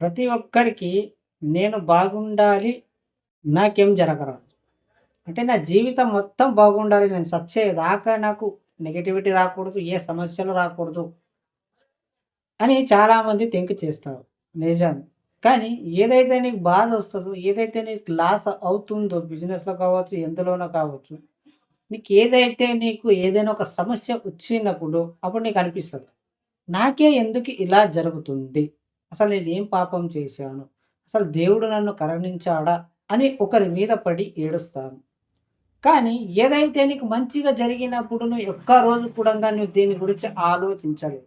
ప్రతి ఒక్కరికి నేను బాగుండాలి, నాకేం జరగరాదు. అంటే నా జీవితం మొత్తం బాగుండాలి. నేను సచ్చేదాకా నాకు నెగటివిటీ రాకూడదు. ఏ సమస్యలు రాకూడదు అని చాలామంది థింక్ చేస్తారు. నిజం. కానీ ఏదైతే నీకు బాధొస్తదో, ఏదైతే నీకు లాస్ అవుతుందో బిజినెస్‌లో కావచ్చు, ఎందులోనో కావచ్చు. నీకు ఏదైనా ఒక సమస్య వచ్చినప్పుడు అప్పుడు నీకనిపిస్తది. నాకే ఎందుకు ఇలా జరుగుతుంది? అసలు నేనేం పాపం చేశాను? అసలు దేవుడు నన్ను కరుణించాడా? అని ఒకరి మీద పడి ఏడుస్తాను. కానీ ఏదైతే నీకు మంచిగా జరిగినప్పుడు నువ్వు ఒక్క రోజు కూడంగా నువ్వు దీని గురించి ఆలోచించలేదు.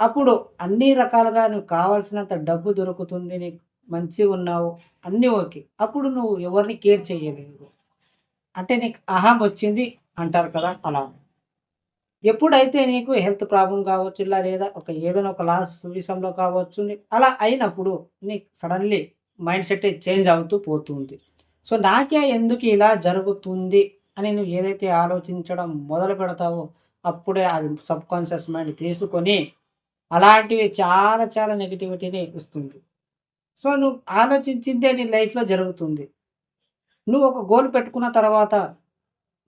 అప్పుడు అన్ని రకాలుగా నువ్వు కావాల్సినంత డబ్బు దొరుకుతుంది. నీకు మంచిగున్నావు. అన్నీ ఓకే. అప్పుడు నువ్వు ఎవరిని కేర్ చేయలేదు. అంటే నీకు అహం వచ్చింది అంటారు కదా! అలా. ఎప్పుడైతే నీకు హెల్త్ ప్రాబ్లమ్ కావచ్చు, ఇలా లేదా ఏదైనా ఒక లాస్ విషయంలో కావచ్చు, అలా అయినప్పుడు నీకు సడన్‌లీ మైండ్ సెట్ చేంజ్ అవుతూ పోతుంది. సో, నాకే ఎందుకు ఇలా జరుగుతుంది అని నువ్వు ఏదైతే ఆలోచించడం మొదలు పెడతావో, అప్పుడే అది సబ్‌కాన్షియస్ మైండ్ తీసుకొని అలాంటివి చాలా చాలా నెగటివిటీని ఇస్తుంది. సో, నువ్వు ఆలోచించిందే నీ లైఫ్‌లో జరుగుతుంది. నువ్వు ఒక గోల్ పెట్టుకున్న తర్వాత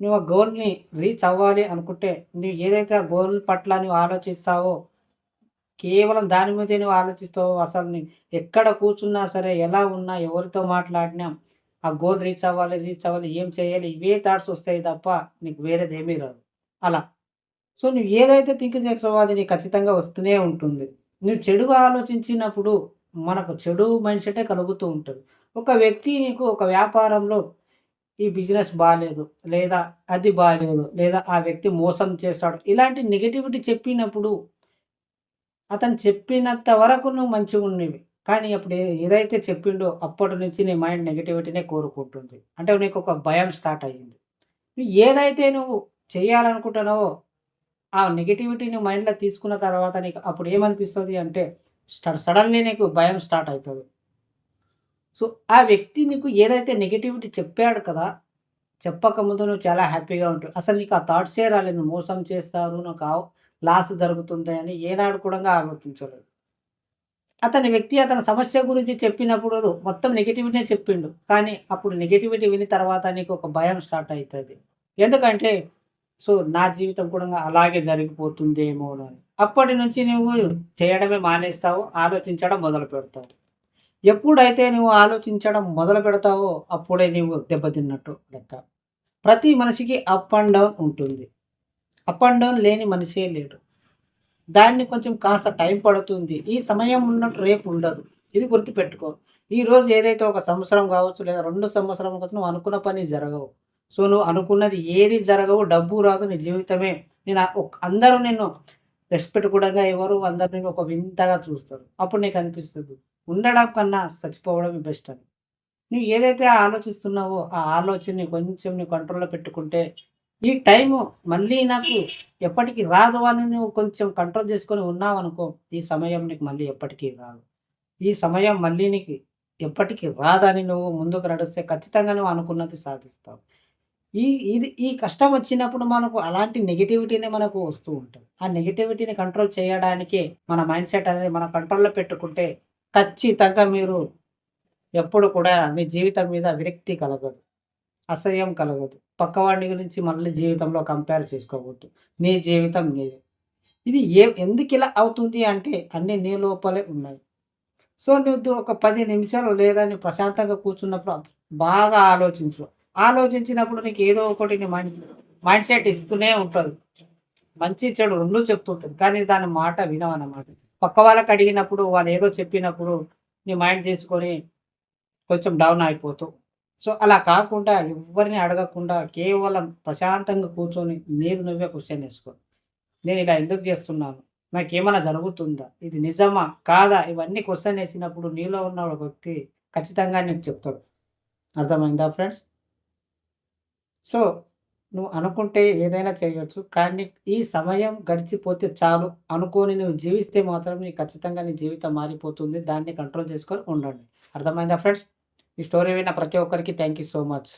నువ్వు ఆ గోల్‌ని రీచ్ అవ్వాలి అనుకుంటే, నువ్వు ఏదైతే ఆ గోల్ పట్ల నువ్వు ఆలోచిస్తావో, కేవలం దాని మీదే నువ్వు ఆలోచిస్తావో, అసలు ఎక్కడ కూర్చున్నా సరే, ఎలా ఉన్నా, ఎవరితో మాట్లాడినా, ఆ గోల్ రీచ్ అవ్వాలి, ఏం చేయాలి, ఇవే థాట్స్ వస్తాయి తప్ప, నీకు వేరేదేమీ రాదు. అలా. సో, నువ్వు ఏదైతే థింక్ చేస్తావో అది నీకు ఖచ్చితంగా వస్తూనే ఉంటుంది. నువ్వు చెడుగా ఆలోచించినప్పుడు, మనకు చెడు మైండ్ సెట్టే కలుగుతూ ఉంటది. ఒక వ్యక్తి నీకు ఒక వ్యాపారంలో ఈ బిజినెస్ బాలేదు. లేదా అది బాలేదు. లేదా ఆ వ్యక్తి మోసం చేస్తాడు. ఇలాంటి నెగటివిటీ చెప్పినప్పుడు, అతను చెప్పినంత వరకు నువ్వు మంచిగుండేవి. కానీ అప్పుడు ఏదైతే చెప్పిండో అప్పటి నుంచి నీ మైండ్ నెగటివిటీనే కోరుకుంటుంది. అంటే నీకొక భయం స్టార్ట్ అయ్యింది. నువ్వు ఏదైతే చేయాలనుకుంటున్నావో, ఆ నెగటివిటీని మైండ్‌లో తీసుకున్న తర్వాత నీకు అప్పుడు ఏమనిపిస్తది అంటే, సడన్‌లీ నీకు భయం స్టార్ట్ అయితది. సో, ఆ వ్యక్తి నీకు ఏదైతే నెగటివిటీ చెప్పాడు కదా! చెప్పకముందు నువ్వు చాలా హ్యాపీగా ఉంటావు. అసలు నీకు ఆ థాట్సే రాలేదు. మోసం చేస్తారు, లాస్ జరుగుతుంది అని ఏనాడు కూడా ఆలోచించలేదు. అతని సమస్య గురించి చెప్పినప్పుడు మొత్తం నెగటివిటీనే చెప్పిండు. కానీ అప్పుడు నెగటివిటీ విని తర్వాత నీకు ఒక భయం స్టార్ట్ అయితది. ఎందుకంటే నా జీవితం కూడా అలాగే జరిగిపోతుందేమోనని. అప్పటి నుంచి నువ్వు చేయడమే మానేస్తావు. ఆలోచించడం మొదలుపెడతావు. ఎప్పుడైతే నువ్వు ఆలోచించడం మొదలు పెడతావో అప్పుడే నీవు దెబ్బతిన్నట్టు లెక్క. ప్రతి మనిషికి అప్ అండ్ డౌన్ ఉంటుంది. అప్ అండ్ డౌన్ లేని మనిషే లేడు. దాన్ని కొంచెం కాస్త టైం పడుతుంది. ఈ సమయం ఉన్నట్టు రేపు ఉండదు. ఇది గుర్తుపెట్టుకో. ఈరోజు ఏదైతే ఒక సంవత్సరం కావచ్చు లేదా 2 సంవత్సరాలు కావచ్చు నువ్వు అనుకున్న పని జరగవు. సో, నువ్వు అనుకున్నది ఏది జరగవు. డబ్బు రాదు. నీ జీవితమే అందరూ నిన్ను రెస్పెక్ట్ కూడా ఇవ్వరు. అందరూ నిన్ను ఒక వింతగా చూస్తారు. అప్పుడు నీకనిపిస్తది. ఉండడం కన్నా చచ్చిపోవడమే బెస్ట్ అని. నువ్వు ఏదైతే ఆలోచిస్తున్నావో, ఆ ఆలోచనని కొంచెం నువ్వు కంట్రోల్‌లో పెట్టుకుంటే, ఈ టైము మళ్ళీ నాకు ఎప్పటికి రాదు అని నువ్వు కొంచెం కంట్రోల్ చేసుకొని ఉన్నావనుకో, ఈ సమయం నీకు మళ్ళీ ఎప్పటికీ రాదు. ఈ సమయం మళ్ళీ నీకు ఎప్పటికి రాదని నువ్వు ముందుకు నడిస్తే ఖచ్చితంగా నువ్వు అనుకున్నది సాధిస్తావు. ఈ ఈ కష్టం వచ్చినప్పుడు మనకు అలాంటి నెగటివిటీనే మనకు వస్తూ ఉంటది. ఆ నెగటివిటీని కంట్రోల్ చేయడానికే మన మైండ్ సెట్ అనేది మన కంట్రోల్‌లో పెట్టుకుంటే, ఖచ్చితంగా మీరు ఎప్పుడు కూడా మీ జీవితం మీద విరక్తి కలగదు. అసహ్యం కలగదు. పక్కవాడి గురించి మళ్ళీ జీవితంలో కంపేర్ చేసుకోవద్దు. నీ జీవితం నీదే. ఇది ఎందుకిలా అవుతుంది అంటే అన్నీ నీ లోపలే ఉన్నాయి. సో, నువ్వు ఒక 10 నిమిషాలు లేదా నువ్వు ప్రశాంతంగా కూర్చున్నప్పుడు బాగా ఆలోచించు. ఆలోచించినప్పుడు నీకు ఏదో ఒకటి నీ మైండ్ సెట్ ఇస్తూనే ఉంటది. మంచి, చెడు 2 చెప్తుంటది. కానీ దాని మాట వినవనమాట. పక్క వాళ్ళకి అడిగినప్పుడు వాళ్ళు ఏదో చెప్పినప్పుడు నీ మైండ్ తీసుకొని కొంచెం డౌన్ అయిపోతావు. సో, అలా కాకుండా ఎవ్వరిని అడగకుండా కేవలం ప్రశాంతంగా కూర్చొని నీకు నువ్వే క్వెషన్ ఏసుకో. నేను ఇలా ఎందుకు చేస్తున్నాను? నాకేమైనా జరుగుతుందా? ఇది నిజమా? కాదా? ఇవన్నీ క్వెషన్ ఏసినప్పుడు నీలో ఉన్న ఒక వ్యక్తి ఖచ్చితంగా నీకు చెప్తాడు. అర్థమైందా ఫ్రెండ్స్? సో, నువ్వు అనుకుంటే ఏదైనా చేయొచ్చు. కానీ ఈ సమయం గడిచిపోతే చాలు అనుకోని నువ్వు జీవిస్తే మాత్రం ఖచ్చితంగా నీ జీవితం మారిపోతుంది. దాన్ని కంట్రోల్ చేసుకొని ఉండండి. అర్థమైందా ఫ్రెండ్స్? ఈ స్టోరీ విన్న ప్రతి ఒక్కరికి థాంక్ యూ సో మచ్.